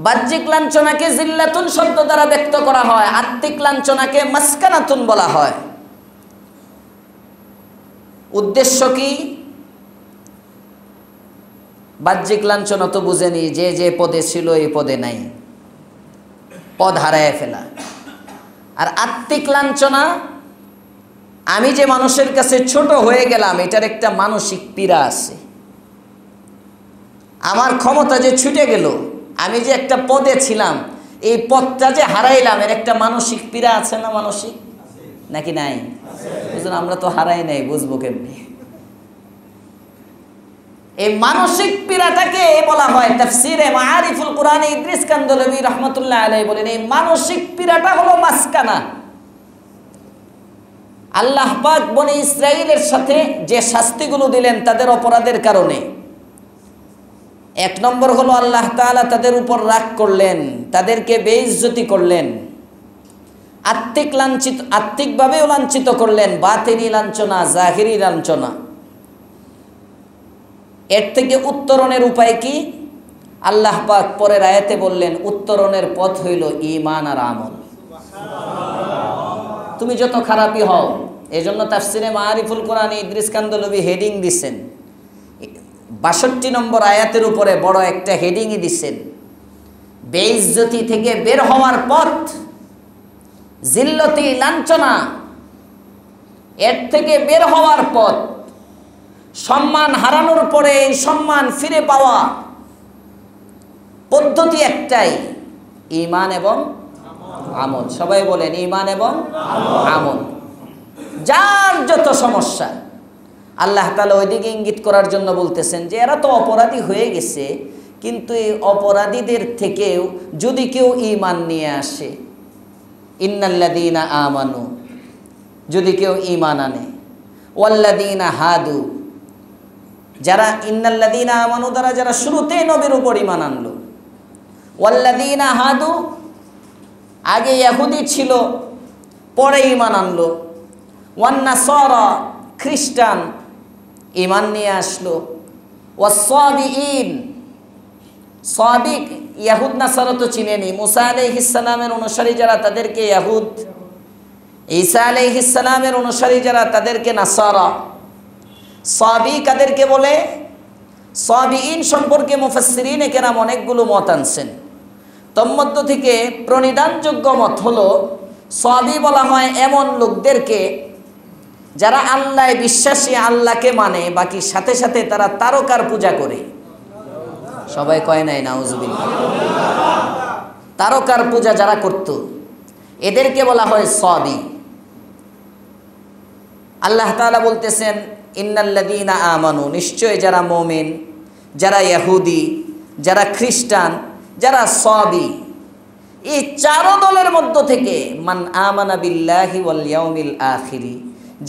বাহ্যিক লাঞ্ছনাকে জিল্লাতুন শব্দ দ্বারা ব্যক্ত করা হয়, আত্মিক লাঞ্ছনাকে মাসকানাতুন বলা হয়। উদ্দেশ্য কি? বাহ্যিক লাঞ্ছনা তো বুঝেনি, যে যে পদে ছিল এই পদে নাই, পদ হারায় ফেলা। আর আত্মিক লাঞ্ছনা, আমি যে মানুষের কাছে ছোট হয়ে গেলাম, এটার একটা মানসিক পীড়া আছে। আমার ক্ষমতা যে ছুটে গেল, আমি যে একটা পদে ছিলাম, এই পদটা যে হারাইলাম, এর একটা মানসিক পীড়া আছে না? মানসিক নাকি নাই? বুঝুন, আমরা তো হারাই নাই, বুঝবো কেমনি? এই মানসিক পীড়াটাকে বলা হয় তাফসীরে মাআরিফুল কুরআনে ইদ্রিস কান্দলবী রাহমাতুল্লাহ আলাইহি বলেন, এই মানসিক পীড়াটা হলো মাসকানা। আল্লাহ পাক বনি ইসরাইলের সাথে যে শাস্তিগুলো দিলেন তাদের অপরাধের কারণে, এক নম্বর হলো আল্লাহ তাআলা তাদের উপর রাগ করলেন, তাদেরকে বেইজ্জতি করলেন, আত্মিকভাবেও লাঞ্ছিত করলেন, বাতিনি লাঞ্ছনা, জাহিরি লাঞ্ছনা। এর থেকে উত্তরণের উপায় কি? আল্লাহ পাক পরের আয়াতে বললেন, উত্তরণের পথ হইল ঈমান আর আমল। তুমি যত খারাপই হও, এজন্য তাফসীরে মাআরিফুল কুরআনে ইদ্রিস কান্দলবী হেডিং দিছেন, ৬২ নম্বর আয়াতের উপরে বড় একটা হেডিংই দিছেন, বেইজ্জতি থেকে বের হওয়ার পথ, জিল্লতি লাঞ্ছনা, এর থেকে বের হওয়ার পথ, সম্মান হারানোর পরে এই সম্মান ফিরে পাওয়া পদ্ধতি একটাই, ঈমান এবং আমল। সবাই বলেন ঈমান এবং আমল। যার যত সমস্যা, আল্লাহ তাআলা ওইদিকে ইঙ্গিত করার জন্য বলতেছেন যে এরা তো অপরাধী হয়ে গেছে, কিন্তু এই অপরাধীদের থেকেও যদি কেউ ঈমান নিয়ে আসে, ইন্নাল্লাযীনা আমানু, যদি কেউ ঈমান আনে, ওয়াল্লাযীনা হাদু, যারা ইন্নাল্লাযীনা আমানু দ্বারা যারা শুরুতেই নবীর উপর ঈমান আনলো, ওয়াল্লাযীনা হাদু, আগে ইহুদি ছিল পরে ঈমান আনলো, ওয়ান নাসারা, খ্রিস্টান ঈমান নিয়ে আসলো, ওয়াস-সাবিঈন, সাবিক ইহুদ নাসারা তো চিনেনি, মুসা আলাইহিস সালামের অনুসারী যারা তাদেরকে ইহুদ, ঈসা আলাইহিস সালামের অনুসারী যারা তাদেরকে নাসারা। সাবি কাদেরকে বলে? সাবিঈন সম্পর্কে মুফাসসিরিনে কেরাম অনেকগুলো মত আনছেন। তন্মধ্য থেকে প্রণিধানযোগ্য মত হলো, সাবি বলা হয় এমন লোকদেরকে যারা আল্লাহ বিশ্বাসী, আল্লাহকে মানে, বাকি সাথে সাথে তারা তারকার পূজা করে। সবাই কয় নাই নাউজুবিল্লাহ? তারকার পূজা যারা করত, এদেরকে বলা হয় সাবি। আল্লাহ তাআলা বলতেছেন, ইন্নাল্লাযীনা আমানু, নিশ্চয় যারা মুমিন, যারা ইহুদি, যারা খ্রিস্টান, যারা সাবি, এই চার দলের মধ্য থেকে মান আমানা বিল্লাহি ওয়াল ইয়াউমিল আখিরি,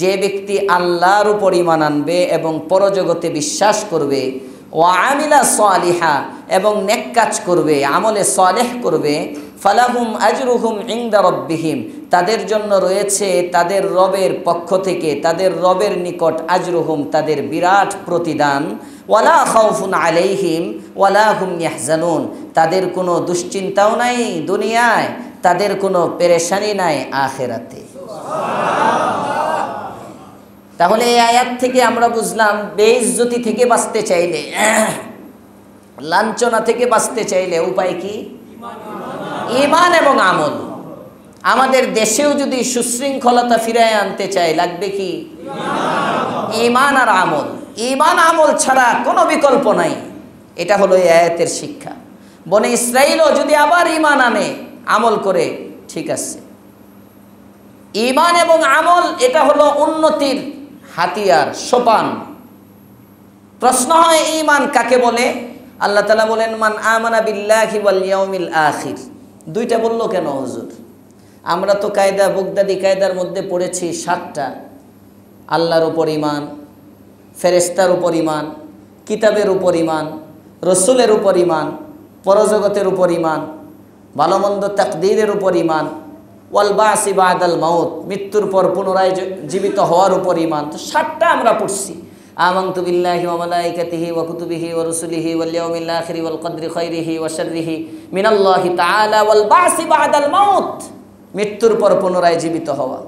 যে ব্যক্তি আল্লাহর উপর ঈমান আনবে এবং পরজগতে বিশ্বাস করবে, ওয়া আমিলা সালিহা, এবং নেক কাজ করবে, আমলে সালেহ করবে, ফালাহুম আজরুহুম ইনদা রাব্বিহিম, তাদের জন্য রয়েছে তাদের রবের পক্ষ থেকে, তাদের রবের নিকট, আজরুহুম, তাদের বিরাট প্রতিদান, ওয়ালা খাউফুন আলাইহিম ওয়ালা হুম ইয়াহজানুন, তাদের কোনো দুশ্চিন্তাও নাই দুনিয়ায়, তাদের কোনো পেরেশানি নাই আখিরাতে। তাহলে এই আয়াত থেকে আমরা বুঝলাম, বেইজ্জতি থেকে বাঁচতে চাইলে, লাঞ্ছনা থেকে বাঁচতে চাইলে উপায় কি? ঈমান এবং আমল। আমাদের দেশেও যদি সুশৃঙ্খলতা ফিরিয়ে আনতে চাই, লাগবে কি? ঈমান আর আমল। ঈমান আমল ছাড়া কোনো বিকল্প নাই। এটা হলো এই আয়াতের শিক্ষা। বনে ইসরাইলও যদি আবার ঈমান আনে, আমল করে, ঠিক আছে। ঈমান এবং আমল এটা হলো উন্নতির হাতিয়ার, সোপান। প্রশ্ন হয়, ঈমান কাকে বলে? আল্লাহ তাআলা বলেন, মান আমানা বিল্লাহি ওয়াল ইয়াউমিল আখির। দুইটা বললো কেন হুজুর? আমরা তো কায়দা, বুগদাদি কায়দার মধ্যে পড়েছি 7টা। আল্লাহর উপর ঈমান, ফেরেশতার উপর ঈমান, কিতাবের উপর ঈমান, রসুলের উপর ঈমান, পরজগতের উপর ঈমান, ভালো মন্দ তাকদীরের উপর ঈমান, ওয়াল বাসি বাদাল মাউত, মৃত্যুর পর পুনরায় জীবিত হওয়ার উপর ঈমান। তো 7টা আমরা পড়ছি। আমানতু বিল্লাহি ওয়া মালাইকাতিহি ওয়া কুতুবিহি ওয়া রুসুলিহি ওয়াল ইয়াউমিল আখিরি ওয়াল কদরি খাইরিহি ওয়া শাররিহি মিনাল্লাহি তাআলা ওয়াল বাসি বাদাল মাউত, মৃত্যুর পর পুনরায় জীবিত হওয়া।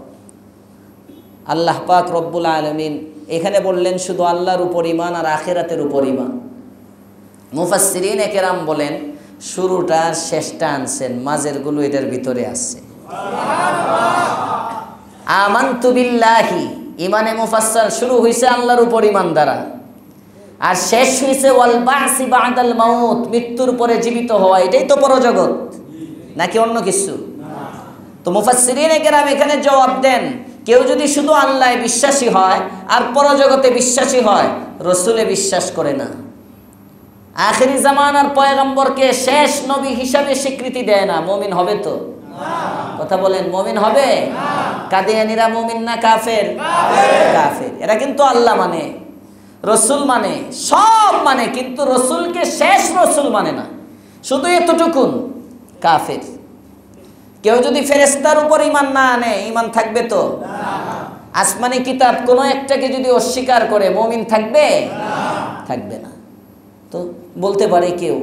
আল্লাহ পাক রব্বুল আলামিন এখানে বললেন শুধু আল্লাহর উপর ঈমান আর আখিরাতের উপর ঈমান। মুফাসসিরিনে কেরাম বলেন, শুরুটা শেষটা আনছেন, মাঝেরগুলো এটার ভিতরে আছে। আমানতু বিল্লাহি, ইমানে মুফাসসাল শুরু হইছে আল্লাহর উপর ইমান দ্বারা, আর শেষ হইছে ওয়াল বাসি বাদাল মাউত, মৃত্যুর পরে জীবিত হওয়া। এটাই তো পরজগৎ, নাকি অন্য কিছু? তো মুফাসসিরিনে কেরাম এখানে জবাব দেন, কেউ যদি শুধু আল্লাহে বিশ্বাসী হয় আর পরজগতে বিশ্বাসী হয়, রসুলে বিশ্বাস করে না, আখিরি জামানার পয়গম্বরকে শেষ নবী হিসাবে স্বীকৃতি দেয় না, মুমিন হবে তো? কথা বলেন, মুমিন হবে? কাদিয়ানীরা মুমিন না কাফের? কাফের। এরা কিন্তু আল্লাহ মানে, রসুল মানে, সব মানে, কিন্তু রসুলকে শেষ রসুল মানে না, শুধু এতটুকুন, কাফের। কেউ যদি ফেরেশতার উপর ইমান না আনে, ইমান থাকবে তো? আসমানি কিতাব কোনো একটাকে যদি অস্বীকার করে, মুমিন থাকবে? থাকবে না। তো বলতে পারে কেউ,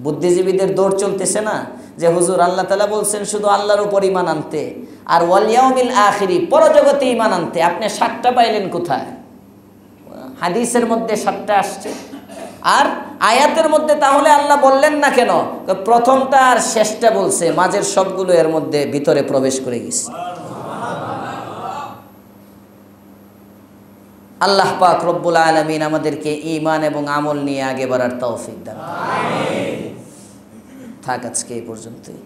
বুদ্ধিজীবীদের দৌড় চলতেছে না, যে হুজুর আল্লাহ তাআলা বলছেন শুধু আল্লাহর উপর ইমান আনতে, আর ওয়াল ইয়াউমিল আখিরি, পরজগতে ইমান আনতে। আপনি 7টা পাইলেন কোথায়? হাদিসের মধ্যে 7টা আসছে, আর আয়াতের মধ্যে তাহলে আল্লাহ বললেন না কেন? প্রথমটা আর শেষটা বলছে, মাঝের সবগুলো এর মধ্যে ভিতরে প্রবেশ করে গেছে। আল্লাহ পাক রব্বুল আলামিন আমাদেরকে ঈমান এবং আমল নিয়ে আগে বাড়ার তৌফিক দান করুন। থাক আজকে এই পর্যন্তই।